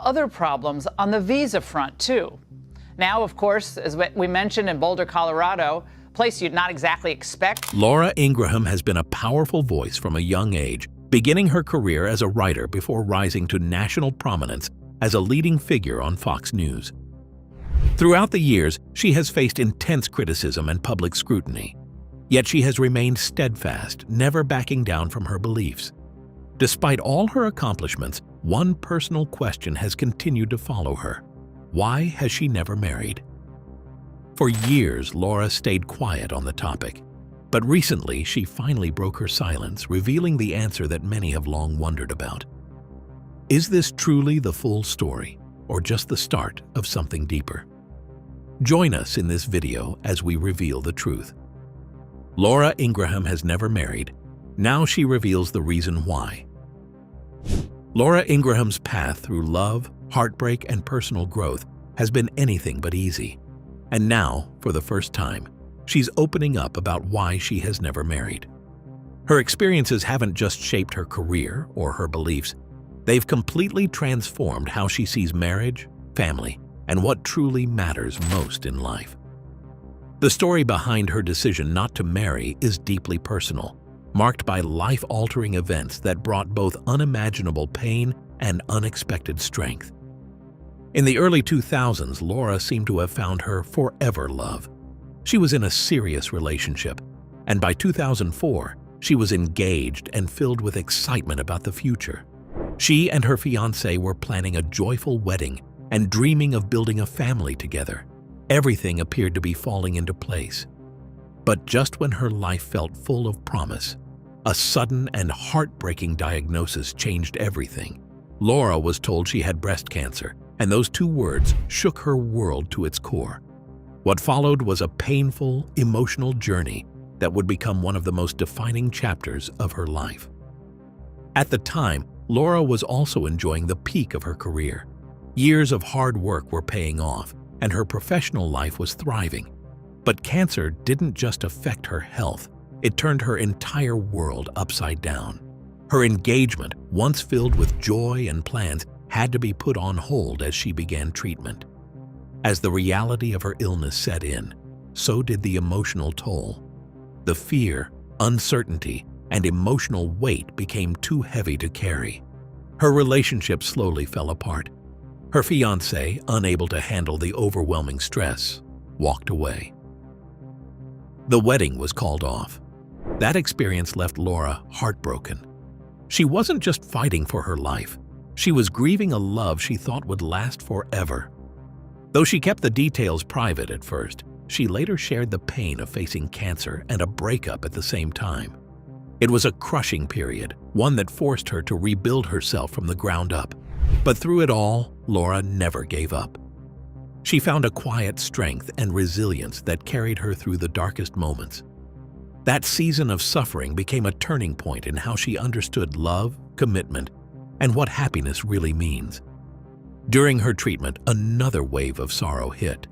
other problems on the visa front, too. Now, of course, as we mentioned in Boulder, Colorado, a place you'd not exactly expect. Laura Ingraham has been a powerful voice from a young age, beginning her career as a writer before rising to national prominence as a leading figure on Fox News. Throughout the years, she has faced intense criticism and public scrutiny. Yet she has remained steadfast, never backing down from her beliefs. Despite all her accomplishments, one personal question has continued to follow her. Why has she never married? For years, Laura stayed quiet on the topic. But recently, she finally broke her silence, revealing the answer that many have long wondered about. Is this truly the full story, or just the start of something deeper? Join us in this video as we reveal the truth. Laura Ingraham has never married. Now she reveals the reason why. Laura Ingraham's path through love, heartbreak, and personal growth has been anything but easy. And now, for the first time, she's opening up about why she has never married. Her experiences haven't just shaped her career or her beliefs. They've completely transformed how she sees marriage, family, and what truly matters most in life. The story behind her decision not to marry is deeply personal, marked by life-altering events that brought both unimaginable pain and unexpected strength. In the early 2000s, Laura seemed to have found her forever love. She was in a serious relationship, and by 2004, she was engaged and filled with excitement about the future. She and her fiancé were planning a joyful wedding and dreaming of building a family together. Everything appeared to be falling into place. But just when her life felt full of promise, a sudden and heartbreaking diagnosis changed everything. Laura was told she had breast cancer, and those two words shook her world to its core. What followed was a painful, emotional journey that would become one of the most defining chapters of her life. At the time, Laura was also enjoying the peak of her career. Years of hard work were paying off, and her professional life was thriving. But cancer didn't just affect her health, it turned her entire world upside down. Her engagement, once filled with joy and plans, had to be put on hold as she began treatment. As the reality of her illness set in, so did the emotional toll. The fear, uncertainty, and emotional weight became too heavy to carry. Her relationship slowly fell apart. Her fiancé, unable to handle the overwhelming stress, walked away. The wedding was called off. That experience left Laura heartbroken. She wasn't just fighting for her life. She was grieving a love she thought would last forever. Though she kept the details private at first, she later shared the pain of facing cancer and a breakup at the same time. It was a crushing period, one that forced her to rebuild herself from the ground up. But through it all, Laura never gave up. She found a quiet strength and resilience that carried her through the darkest moments. That season of suffering became a turning point in how she understood love, commitment, and what happiness really means. During her treatment, another wave of sorrow hit.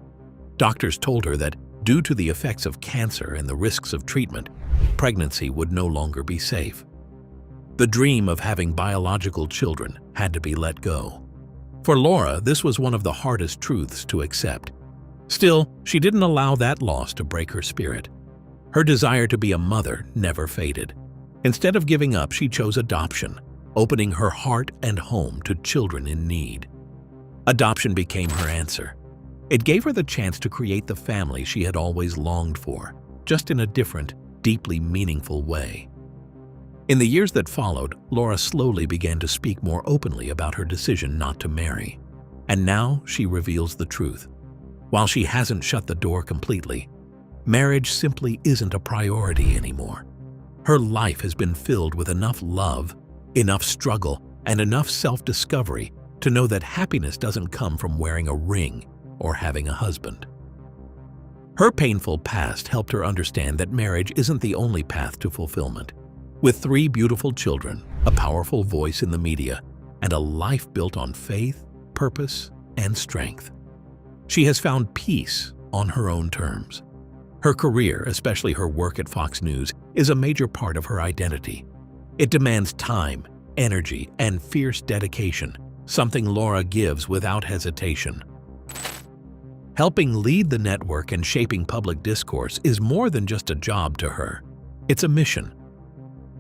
Doctors told her that, due to the effects of cancer and the risks of treatment, pregnancy would no longer be safe. The dream of having biological children had to be let go. For Laura, this was one of the hardest truths to accept. Still, she didn't allow that loss to break her spirit. Her desire to be a mother never faded. Instead of giving up, she chose adoption, opening her heart and home to children in need. Adoption became her answer. It gave her the chance to create the family she had always longed for, just in a different, deeply meaningful way. In the years that followed, Laura slowly began to speak more openly about her decision not to marry. And now she reveals the truth. While she hasn't shut the door completely, marriage simply isn't a priority anymore. Her life has been filled with enough love, enough struggle, and enough self-discovery to know that happiness doesn't come from wearing a ring or having a husband. Her painful past helped her understand that marriage isn't the only path to fulfillment. With 3 beautiful children, a powerful voice in the media, and a life built on faith, purpose, and strength, she has found peace on her own terms. Her career, especially her work at Fox News, is a major part of her identity. It demands time, energy, and fierce dedication, something Laura gives without hesitation. Helping lead the network and shaping public discourse is more than just a job to her. It's a mission.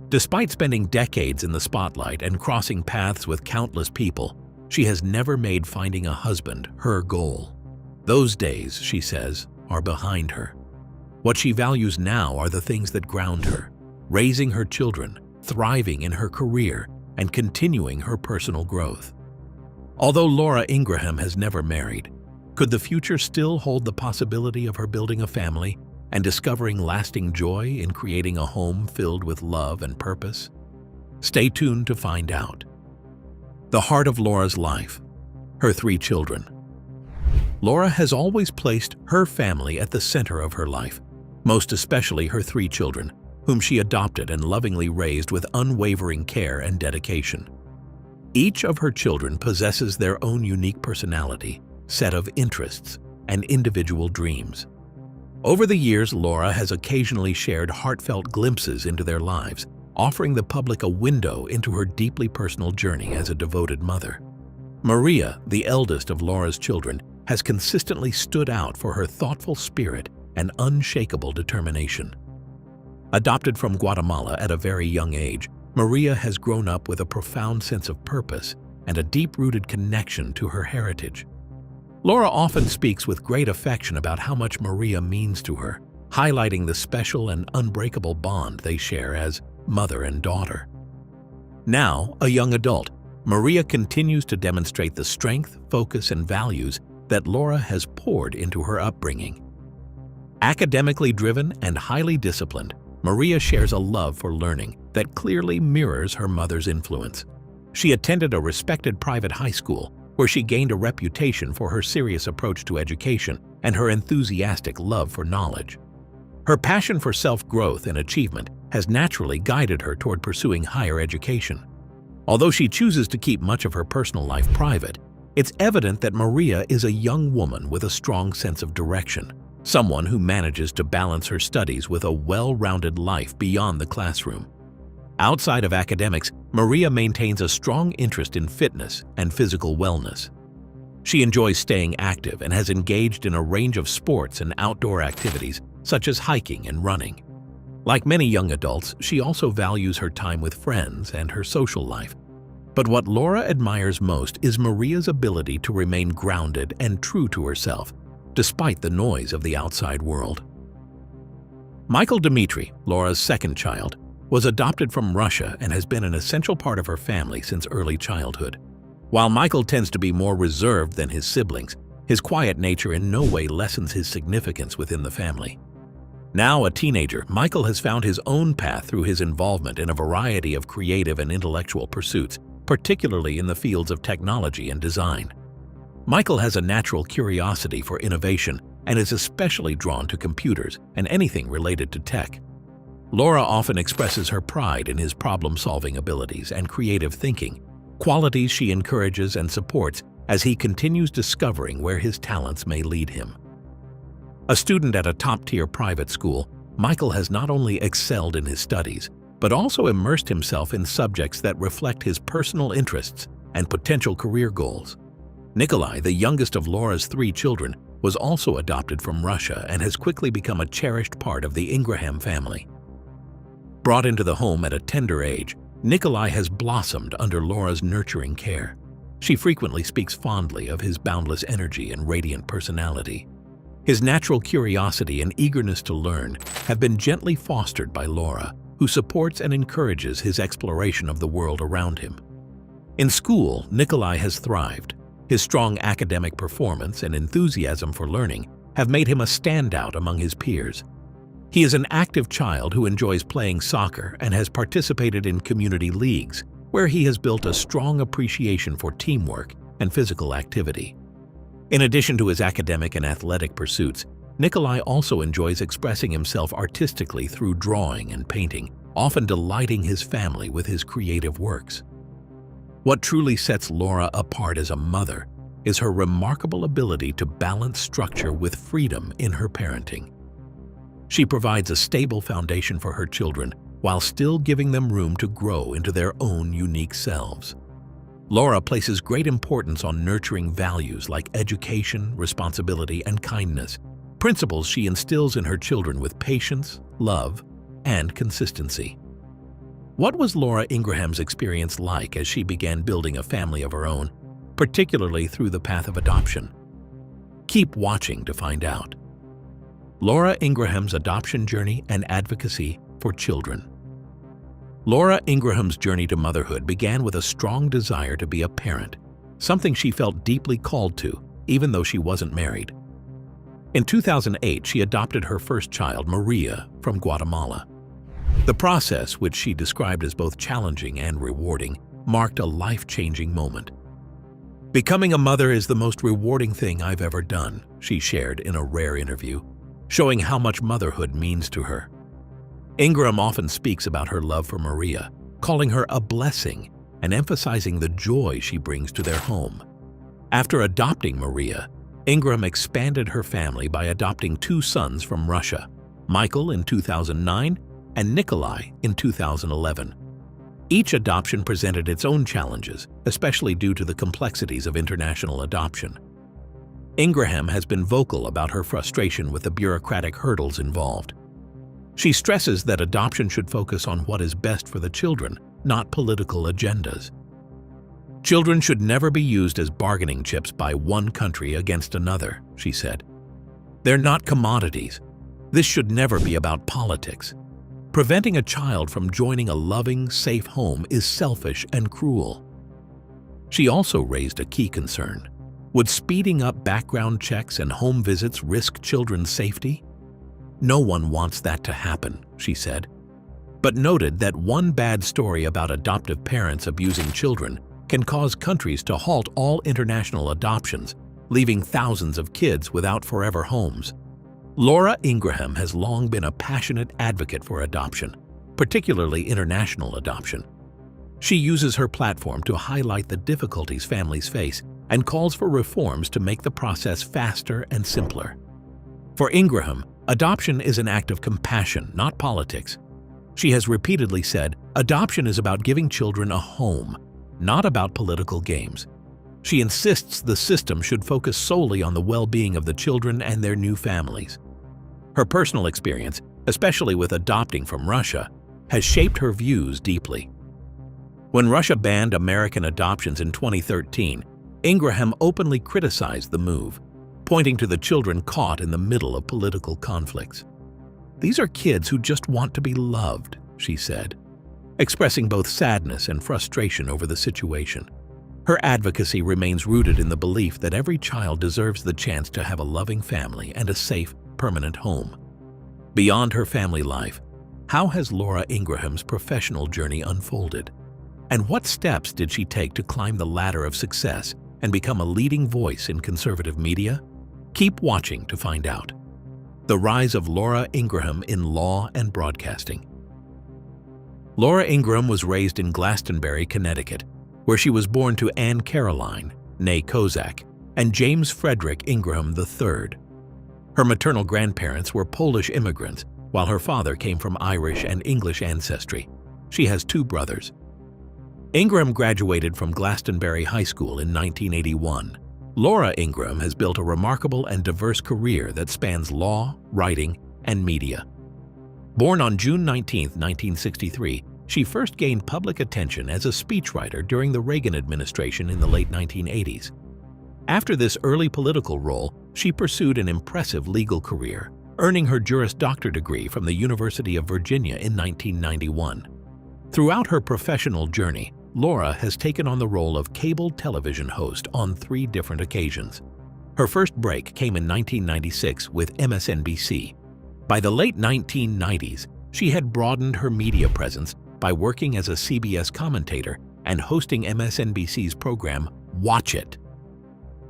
Despite spending decades in the spotlight and crossing paths with countless people, she has never made finding a husband her goal. Those days, she says, are behind her. What she values now are the things that ground her, raising her children, thriving in her career, and continuing her personal growth. Although Laura Ingraham has never married, could the future still hold the possibility of her building a family and discovering lasting joy in creating a home filled with love and purpose? Stay tuned to find out. The heart of Laura's life, her 3 children. Laura has always placed her family at the center of her life, most especially her 3 children, whom she adopted and lovingly raised with unwavering care and dedication. Each of her children possesses their own unique personality, set of interests, and individual dreams. Over the years, Laura has occasionally shared heartfelt glimpses into their lives, offering the public a window into her deeply personal journey as a devoted mother. Maria, the eldest of Laura's children, has consistently stood out for her thoughtful spirit and unshakable determination. Adopted from Guatemala at a very young age, Maria has grown up with a profound sense of purpose and a deep-rooted connection to her heritage. Laura often speaks with great affection about how much Maria means to her, highlighting the special and unbreakable bond they share as mother and daughter. Now, a young adult, Maria continues to demonstrate the strength, focus, and values that Laura has poured into her upbringing. Academically driven and highly disciplined, Maria shares a love for learning that clearly mirrors her mother's influence. She attended a respected private high school, where she gained a reputation for her serious approach to education and her enthusiastic love for knowledge. Her passion for self-growth and achievement has naturally guided her toward pursuing higher education. Although she chooses to keep much of her personal life private, it's evident that Maria is a young woman with a strong sense of direction, someone who manages to balance her studies with a well-rounded life beyond the classroom. Outside of academics, Maria maintains a strong interest in fitness and physical wellness. She enjoys staying active and has engaged in a range of sports and outdoor activities, such as hiking and running. Like many young adults, she also values her time with friends and her social life. But what Laura admires most is Maria's ability to remain grounded and true to herself, despite the noise of the outside world. Michael Dmitri, Laura's 2nd child, was adopted from Russia and has been an essential part of her family since early childhood. While Michael tends to be more reserved than his siblings, his quiet nature in no way lessens his significance within the family. Now a teenager, Michael has found his own path through his involvement in a variety of creative and intellectual pursuits, particularly in the fields of technology and design. Michael has a natural curiosity for innovation and is especially drawn to computers and anything related to tech. Laura often expresses her pride in his problem-solving abilities and creative thinking, qualities she encourages and supports as he continues discovering where his talents may lead him. A student at a top-tier private school, Michael has not only excelled in his studies, but also immersed himself in subjects that reflect his personal interests and potential career goals. Nikolai, the youngest of Laura's 3 children, was also adopted from Russia and has quickly become a cherished part of the Ingraham family. Brought into the home at a tender age, Nikolai has blossomed under Laura's nurturing care. She frequently speaks fondly of his boundless energy and radiant personality. His natural curiosity and eagerness to learn have been gently fostered by Laura, who supports and encourages his exploration of the world around him. In school, Nikolai has thrived. His strong academic performance and enthusiasm for learning have made him a standout among his peers. He is an active child who enjoys playing soccer and has participated in community leagues, where he has built a strong appreciation for teamwork and physical activity. In addition to his academic and athletic pursuits, Nikolai also enjoys expressing himself artistically through drawing and painting, often delighting his family with his creative works. What truly sets Laura apart as a mother is her remarkable ability to balance structure with freedom in her parenting. She provides a stable foundation for her children while still giving them room to grow into their own unique selves. Laura places great importance on nurturing values like education, responsibility, and kindness, principles she instills in her children with patience, love, and consistency. What was Laura Ingraham's experience like as she began building a family of her own, particularly through the path of adoption? Keep watching to find out. Laura Ingraham's adoption journey and advocacy for children. Laura Ingraham's journey to motherhood began with a strong desire to be a parent, something she felt deeply called to, even though she wasn't married. In 2008, she adopted her first child, Maria, from Guatemala. The process, which she described as both challenging and rewarding, marked a life-changing moment. "Becoming a mother is the most rewarding thing I've ever done," she shared in a rare interview, showing how much motherhood means to her. Ingraham often speaks about her love for Maria, calling her a blessing and emphasizing the joy she brings to their home. After adopting Maria, Ingraham expanded her family by adopting 2 sons from Russia, Michael in 2009 and Nikolai in 2011. Each adoption presented its own challenges, especially due to the complexities of international adoption. Ingraham has been vocal about her frustration with the bureaucratic hurdles involved. She stresses that adoption should focus on what is best for the children, not political agendas. "Children should never be used as bargaining chips by one country against another," she said. "They're not commodities. This should never be about politics. Preventing a child from joining a loving, safe home is selfish and cruel." She also raised a key concern. Would speeding up background checks and home visits risk children's safety? "No one wants that to happen," she said, but noted that one bad story about adoptive parents abusing children can cause countries to halt all international adoptions, leaving thousands of kids without forever homes. Laura Ingraham has long been a passionate advocate for adoption, particularly international adoption. She uses her platform to highlight the difficulties families face and calls for reforms to make the process faster and simpler. For Ingraham, adoption is an act of compassion, not politics. She has repeatedly said, adoption is about giving children a home, not about political games. She insists the system should focus solely on the well-being of the children and their new families. Her personal experience, especially with adopting from Russia, has shaped her views deeply. When Russia banned American adoptions in 2013, Ingraham openly criticized the move, pointing to the children caught in the middle of political conflicts. "These are kids who just want to be loved," she said, expressing both sadness and frustration over the situation. Her advocacy remains rooted in the belief that every child deserves the chance to have a loving family and a safe, permanent home. Beyond her family life, how has Laura Ingraham's professional journey unfolded? And what steps did she take to climb the ladder of success and become a leading voice in conservative media? Keep watching to find out. The rise of Laura Ingraham in law and broadcasting. Laura Ingraham was raised in Glastonbury, Connecticut, where she was born to Anne Caroline, née Kozak, and James Frederick Ingraham III. Her maternal grandparents were Polish immigrants, while her father came from Irish and English ancestry. She has 2 brothers. Ingraham graduated from Glastonbury High School in 1981. Laura Ingraham has built a remarkable and diverse career that spans law, writing, and media. Born on June 19, 1963, she first gained public attention as a speechwriter during the Reagan administration in the late 1980s. After this early political role, she pursued an impressive legal career, earning her Juris Doctor degree from the University of Virginia in 1991. Throughout her professional journey, Laura has taken on the role of cable television host on 3 different occasions. Her first break came in 1996 with MSNBC. By the late 1990s, she had broadened her media presence by working as a CBS commentator and hosting MSNBC's program Watch It.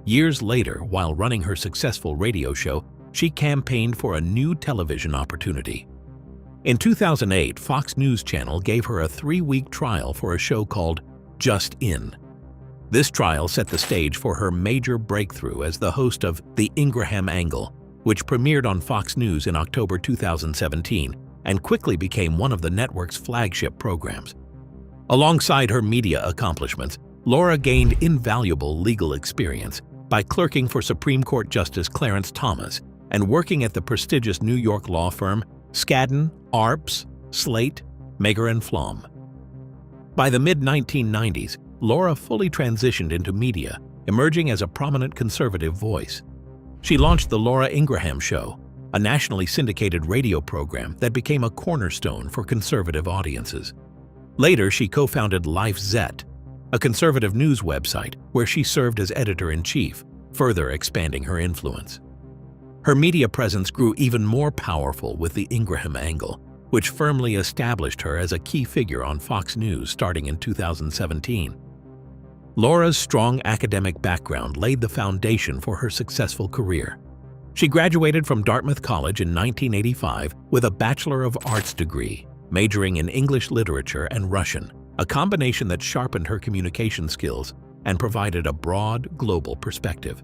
Years later, while running her successful radio show, she campaigned for a new television opportunity. In 2008, Fox News Channel gave her a 3-week trial for a show called Just In. This trial set the stage for her major breakthrough as the host of The Ingraham Angle, which premiered on Fox News in October 2017 and quickly became one of the network's flagship programs. Alongside her media accomplishments, Laura gained invaluable legal experience by clerking for Supreme Court Justice Clarence Thomas and working at the prestigious New York law firm Skadden, Arps, Slate, Meagher and Flom. By the mid-1990s, Laura fully transitioned into media, emerging as a prominent conservative voice. She launched The Laura Ingraham Show, a nationally syndicated radio program that became a cornerstone for conservative audiences. Later, she co-founded Life Zet, a conservative news website where she served as editor-in-chief, further expanding her influence. Her media presence grew even more powerful with the Ingraham angle, which firmly established her as a key figure on Fox News starting in 2017. Laura's strong academic background laid the foundation for her successful career. She graduated from Dartmouth College in 1985 with a Bachelor of Arts degree, majoring in English literature and Russian, a combination that sharpened her communication skills and provided a broad, global perspective.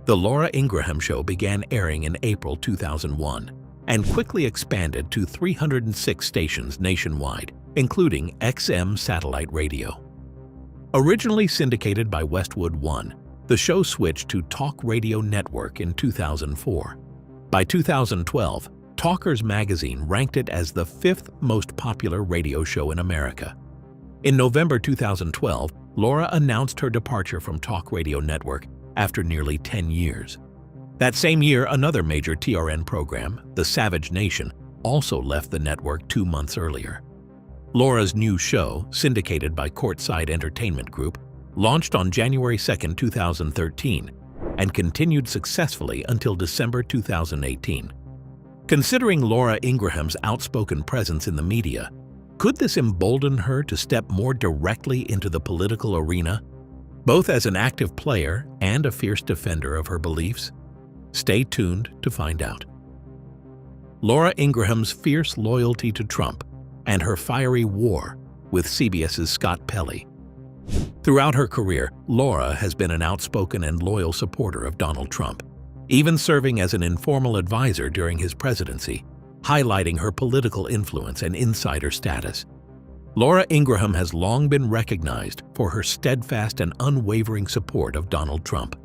The Laura Ingraham Show began airing in April 2001 and quickly expanded to 306 stations nationwide, including XM satellite radio. Originally syndicated by Westwood One, the show switched to Talk Radio Network in 2004. By 2012, Talkers magazine ranked it as the 5th most popular radio show in America. In November 2012, Laura announced her departure from Talk Radio Network after nearly 10 years. That same year, another major TRN program, The Savage Nation, also left the network 2 months earlier. Laura's new show, syndicated by Courtside Entertainment Group, launched on January 2, 2013, and continued successfully until December 2018. Considering Laura Ingraham's outspoken presence in the media, could this embolden her to step more directly into the political arena, both as an active player and a fierce defender of her beliefs? Stay tuned to find out. Laura Ingraham's fierce loyalty to Trump and her fiery war with CBS's Scott Pelley. Throughout her career, Laura has been an outspoken and loyal supporter of Donald Trump, even serving as an informal advisor during his presidency, highlighting her political influence and insider status. Laura Ingraham has long been recognized for her steadfast and unwavering support of Donald Trump.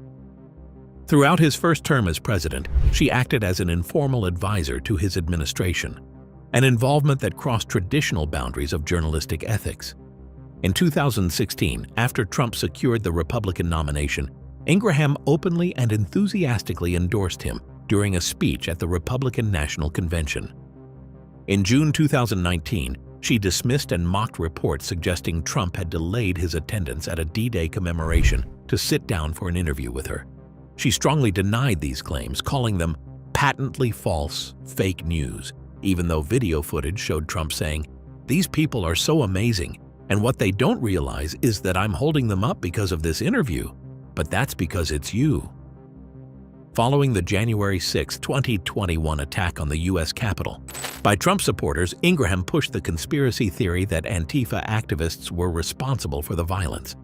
Throughout his first term as president, she acted as an informal advisor to his administration, an involvement that crossed traditional boundaries of journalistic ethics. In 2016, after Trump secured the Republican nomination, Ingraham openly and enthusiastically endorsed him during a speech at the Republican National Convention. In June 2019, she dismissed and mocked reports suggesting Trump had delayed his attendance at a D-Day commemoration to sit down for an interview with her. She strongly denied these claims, calling them patently false, fake news, even though video footage showed Trump saying, "These people are so amazing, and what they don't realize is that I'm holding them up because of this interview, but that's because it's you." Following the January 6, 2021 attack on the U.S. Capitol by Trump supporters, Ingraham pushed the conspiracy theory that Antifa activists were responsible for the violence.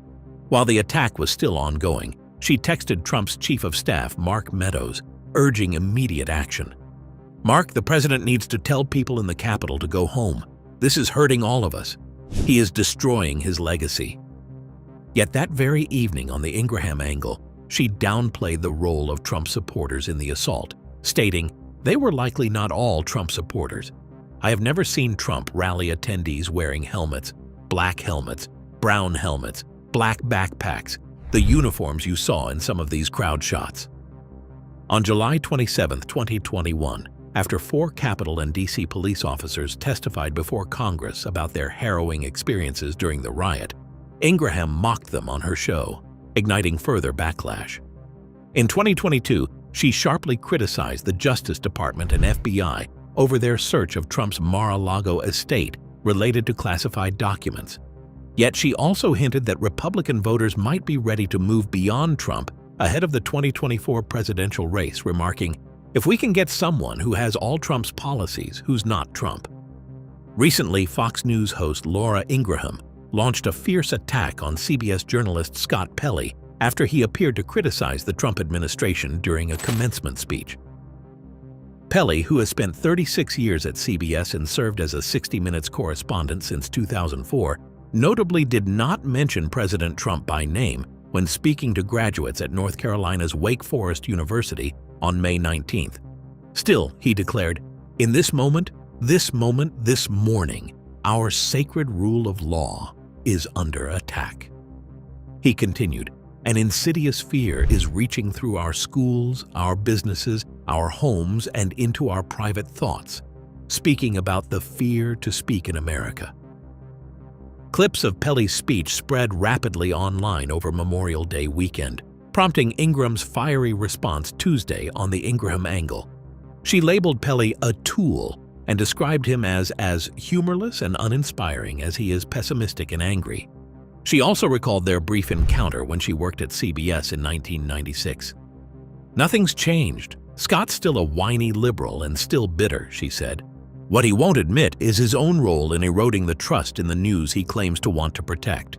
While the attack was still ongoing, she texted Trump's chief of staff, Mark Meadows, urging immediate action. "Mark, the president needs to tell people in the Capitol to go home. This is hurting all of us. He is destroying his legacy." Yet that very evening on the Ingraham angle, she downplayed the role of Trump supporters in the assault, stating, "They were likely not all Trump supporters. I have never seen Trump rally attendees wearing helmets, black helmets, brown helmets, black backpacks, the uniforms you saw in some of these crowd shots." On July 27, 2021, after 4 Capitol and D.C. police officers testified before Congress about their harrowing experiences during the riot, Ingraham mocked them on her show, igniting further backlash. In 2022, she sharply criticized the Justice Department and FBI over their search of Trump's Mar-a-Lago estate related to classified documents. Yet she also hinted that Republican voters might be ready to move beyond Trump ahead of the 2024 presidential race, remarking, "If we can get someone who has all Trump's policies who's not Trump." Recently, Fox News host Laura Ingraham launched a fierce attack on CBS journalist Scott Pelley after he appeared to criticize the Trump administration during a commencement speech. Pelley, who has spent 36 years at CBS and served as a 60 Minutes correspondent since 2004, notably did not mention President Trump by name when speaking to graduates at North Carolina's Wake Forest University on May 19th. Still, he declared, "In this moment, this morning, our sacred rule of law is under attack." He continued, "An insidious fear is reaching through our schools, our businesses, our homes, and into our private thoughts, speaking about the fear to speak in America." Clips of Pelley's speech spread rapidly online over Memorial Day weekend, prompting Ingraham's fiery response Tuesday on the Ingraham angle. She labeled Pelley a tool and described him as humorless and uninspiring as he is pessimistic and angry. She also recalled their brief encounter when she worked at CBS in 1996. "Nothing's changed. Scott's still a whiny liberal and still bitter," she said. "What he won't admit is his own role in eroding the trust in the news he claims to want to protect.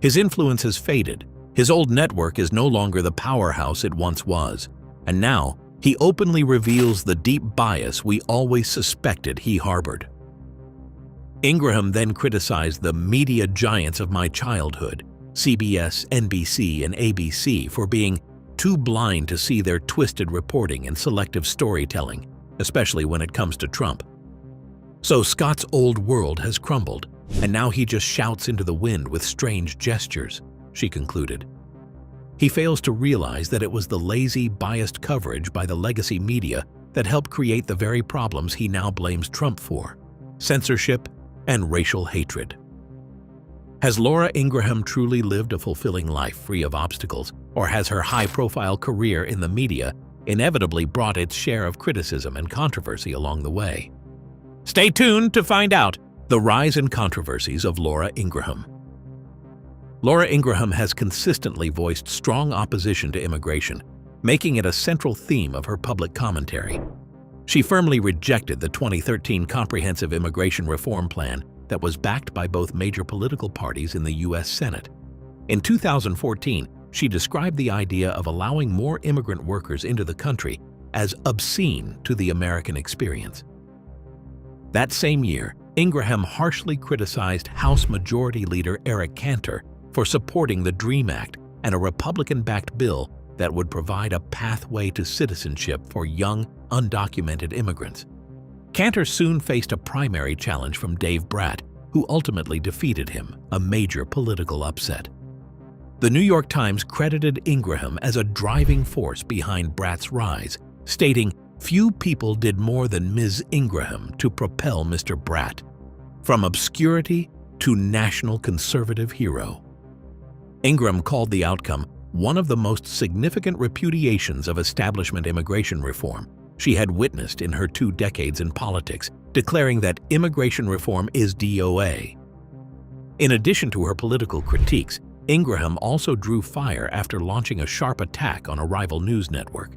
His influence has faded. His old network is no longer the powerhouse it once was. And now, he openly reveals the deep bias we always suspected he harbored." Ingraham then criticized the media giants of my childhood, CBS, NBC, and ABC, for being too blind to see their twisted reporting and selective storytelling, especially when it comes to Trump. "So Scott's old world has crumbled, and now he just shouts into the wind with strange gestures," she concluded. He fails to realize that it was the lazy, biased coverage by the legacy media that helped create the very problems he now blames Trump for: censorship and racial hatred. Has Laura Ingraham truly lived a fulfilling life free of obstacles, or has her high-profile career in the media inevitably brought its share of criticism and controversy along the way? Stay tuned to find out the rise and controversies of Laura Ingraham. Laura Ingraham has consistently voiced strong opposition to immigration, making it a central theme of her public commentary. She firmly rejected the 2013 Comprehensive Immigration Reform Plan that was backed by both major political parties in the U.S. Senate. In 2014, she described the idea of allowing more immigrant workers into the country as obscene to the American experience. That same year, Ingraham harshly criticized House Majority Leader Eric Cantor for supporting the DREAM Act and a Republican-backed bill that would provide a pathway to citizenship for young, undocumented immigrants. Cantor soon faced a primary challenge from Dave Bratt, who ultimately defeated him, a major political upset. The New York Times credited Ingraham as a driving force behind Bratt's rise, stating, "Few people did more than Ms. Ingraham to propel Mr. Bratt from obscurity to national conservative hero." Ingraham called the outcome one of the most significant repudiations of establishment immigration reform she had witnessed in her 2 decades in politics, declaring that immigration reform is DOA. In addition to her political critiques, Ingraham also drew fire after launching a sharp attack on a rival news network.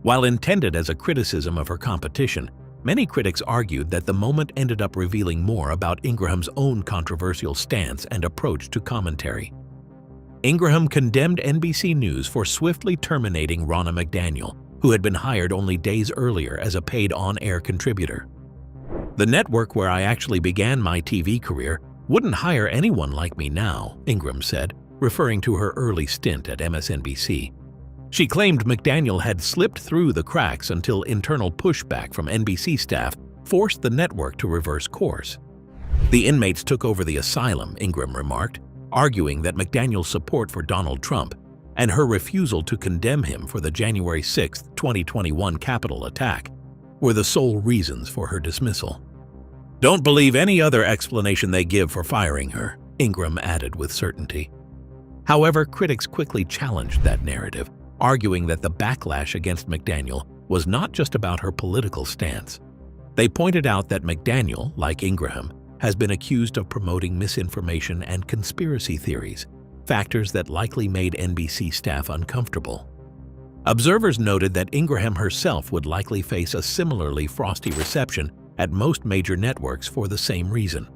While intended as a criticism of her competition, many critics argued that the moment ended up revealing more about Ingraham's own controversial stance and approach to commentary. Ingraham condemned NBC News for swiftly terminating Ronna McDaniel, who had been hired only days earlier as a paid on-air contributor. "The network where I actually began my TV career wouldn't hire anyone like me now," Ingraham said, referring to her early stint at MSNBC. She claimed McDaniel had slipped through the cracks until internal pushback from NBC staff forced the network to reverse course. "The inmates took over the asylum," Ingraham remarked, arguing that McDaniel's support for Donald Trump and her refusal to condemn him for the January 6, 2021 Capitol attack were the sole reasons for her dismissal. "Don't believe any other explanation they give for firing her," Ingraham added with certainty. However, critics quickly challenged that narrative, arguing that the backlash against McDaniel was not just about her political stance. They pointed out that McDaniel, like Ingraham, has been accused of promoting misinformation and conspiracy theories, factors that likely made NBC staff uncomfortable. Observers noted that Ingraham herself would likely face a similarly frosty reception at most major networks for the same reason.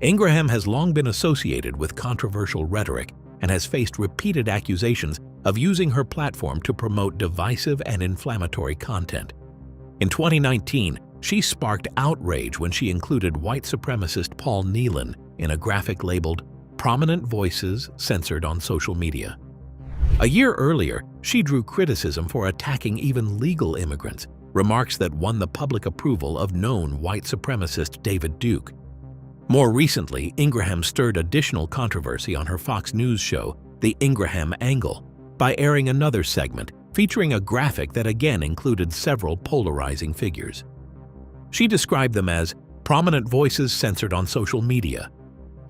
Ingraham has long been associated with controversial rhetoric and has faced repeated accusations of using her platform to promote divisive and inflammatory content. In 2019, she sparked outrage when she included white supremacist Paul Nehlen in a graphic labeled "Prominent Voices Censored on Social Media." A year earlier, she drew criticism for attacking even legal immigrants, remarks that won the public approval of known white supremacist David Duke. More recently, Ingraham stirred additional controversy on her Fox News show, The Ingraham Angle, by airing another segment featuring a graphic that again included several polarizing figures. She described them as "prominent voices censored on social media,"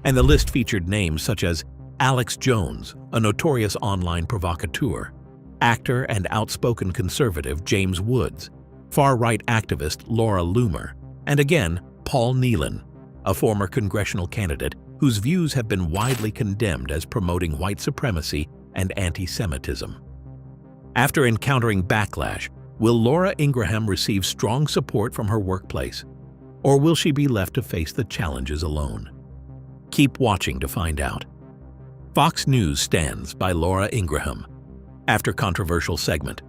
and the list featured names such as Alex Jones, a notorious online provocateur, actor and outspoken conservative James Woods, far-right activist Laura Loomer, and again, Paul Nehlen, a former congressional candidate whose views have been widely condemned as promoting white supremacy and anti-Semitism. After encountering backlash, will Laura Ingraham receive strong support from her workplace, or will she be left to face the challenges alone? Keep watching to find out. Fox News Stands by Laura Ingraham. After controversial segment.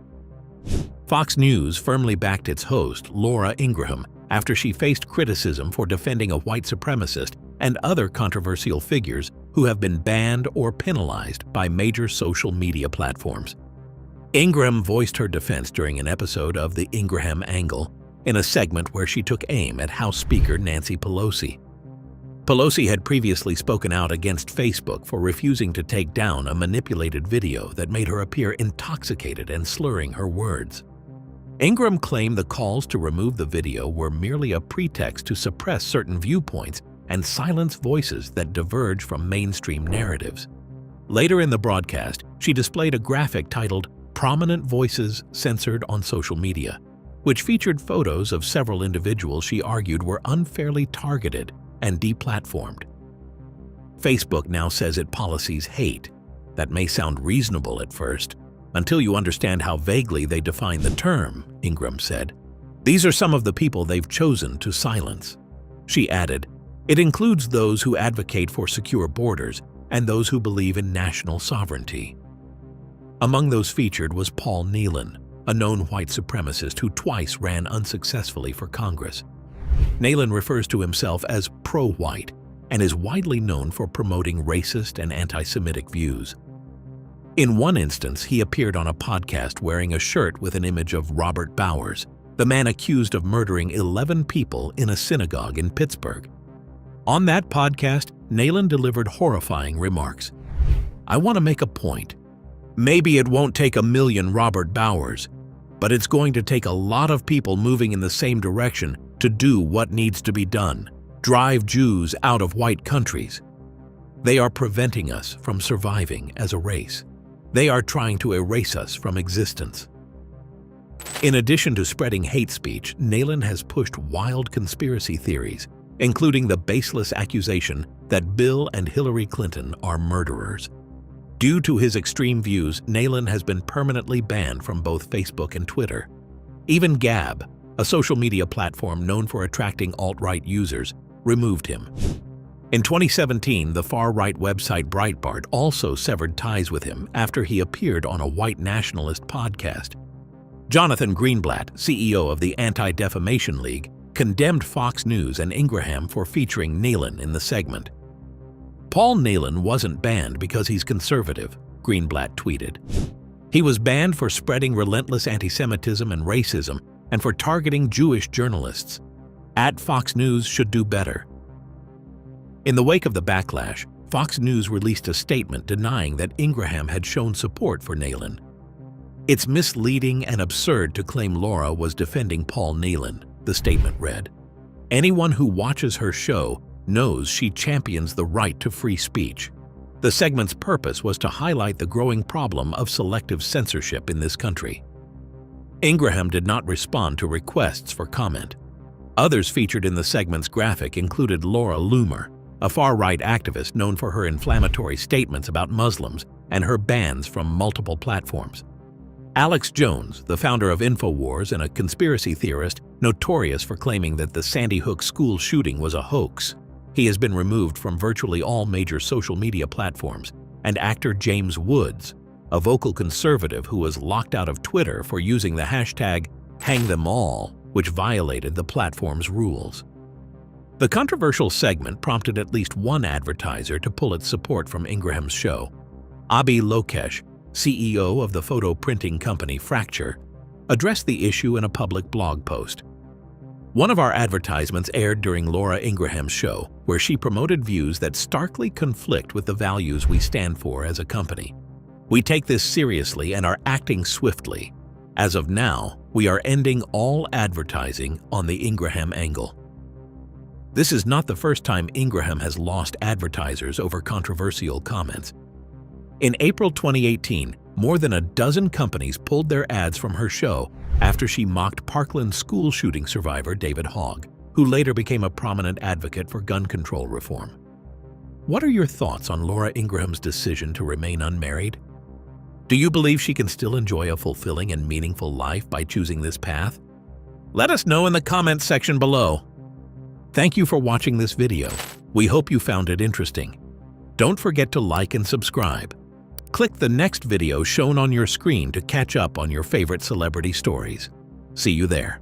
Fox News firmly backed its host, Laura Ingraham, after she faced criticism for defending a white supremacist and other controversial figures who have been banned or penalized by major social media platforms. Ingraham voiced her defense during an episode of The Ingraham Angle in a segment where she took aim at House Speaker Nancy Pelosi. Pelosi had previously spoken out against Facebook for refusing to take down a manipulated video that made her appear intoxicated and slurring her words. Ingraham claimed the calls to remove the video were merely a pretext to suppress certain viewpoints and silence voices that diverge from mainstream narratives. Later in the broadcast, she displayed a graphic titled "Prominent Voices Censored on Social Media," which featured photos of several individuals she argued were unfairly targeted and deplatformed. Facebook now says it policies hate. That may sound reasonable at first, until you understand how vaguely they define the term, Ingraham said. These are some of the people they've chosen to silence. She added, it includes those who advocate for secure borders and those who believe in national sovereignty. Among those featured was Paul Nehlen, a known white supremacist who twice ran unsuccessfully for Congress. Nehlen refers to himself as pro-white and is widely known for promoting racist and anti-Semitic views. In one instance, he appeared on a podcast wearing a shirt with an image of Robert Bowers, the man accused of murdering 11 people in a synagogue in Pittsburgh. On that podcast, Nehlen delivered horrifying remarks. I want to make a point. Maybe it won't take 1 million Robert Bowers, but it's going to take a lot of people moving in the same direction to do what needs to be done, drive Jews out of white countries. They are preventing us from surviving as a race. They are trying to erase us from existence. In addition to spreading hate speech, Nehlen has pushed wild conspiracy theories, including the baseless accusation that Bill and Hillary Clinton are murderers. Due to his extreme views, Nehlen has been permanently banned from both Facebook and Twitter. Even Gab, a social media platform known for attracting alt-right users, removed him. In 2017, the far-right website Breitbart also severed ties with him after he appeared on a white nationalist podcast. Jonathan Greenblatt, CEO of the Anti-Defamation League, condemned Fox News and Ingraham for featuring Nehlen in the segment. Paul Nehlen wasn't banned because he's conservative, Greenblatt tweeted. He was banned for spreading relentless anti-Semitism and racism and for targeting Jewish journalists. Fox News should do better. In the wake of the backlash, Fox News released a statement denying that Ingraham had shown support for Nehlen. It's misleading and absurd to claim Laura was defending Paul Nehlen, the statement read. Anyone who watches her show knows she champions the right to free speech. The segment's purpose was to highlight the growing problem of selective censorship in this country. Ingraham did not respond to requests for comment. Others featured in the segment's graphic included Laura Loomer, a far-right activist known for her inflammatory statements about Muslims and her bans from multiple platforms. Alex Jones, the founder of InfoWars and a conspiracy theorist notorious for claiming that the Sandy Hook school shooting was a hoax. He has been removed from virtually all major social media platforms, and actor James Woods, a vocal conservative who was locked out of Twitter for using the hashtag #HangThemAll, which violated the platform's rules. The controversial segment prompted at least one advertiser to pull its support from Ingraham's show. Abhi Lokesh, CEO of the photo printing company Fracture, addressed the issue in a public blog post. One of our advertisements aired during Laura Ingram's show, where she promoted views that starkly conflict with the values we stand for as a company. We take this seriously and are acting swiftly. As of now, we are ending all advertising on the Ingraham angle. This is not the first time Ingraham has lost advertisers over controversial comments. In April 2018, more than a dozen companies pulled their ads from her show after she mocked Parkland school shooting survivor David Hogg, who later became a prominent advocate for gun control reform. What are your thoughts on Laura Ingraham's decision to remain unmarried? Do you believe she can still enjoy a fulfilling and meaningful life by choosing this path? Let us know in the comments section below. Thank you for watching this video. We hope you found it interesting. Don't forget to like and subscribe. Click the next video shown on your screen to catch up on your favorite celebrity stories. See you there.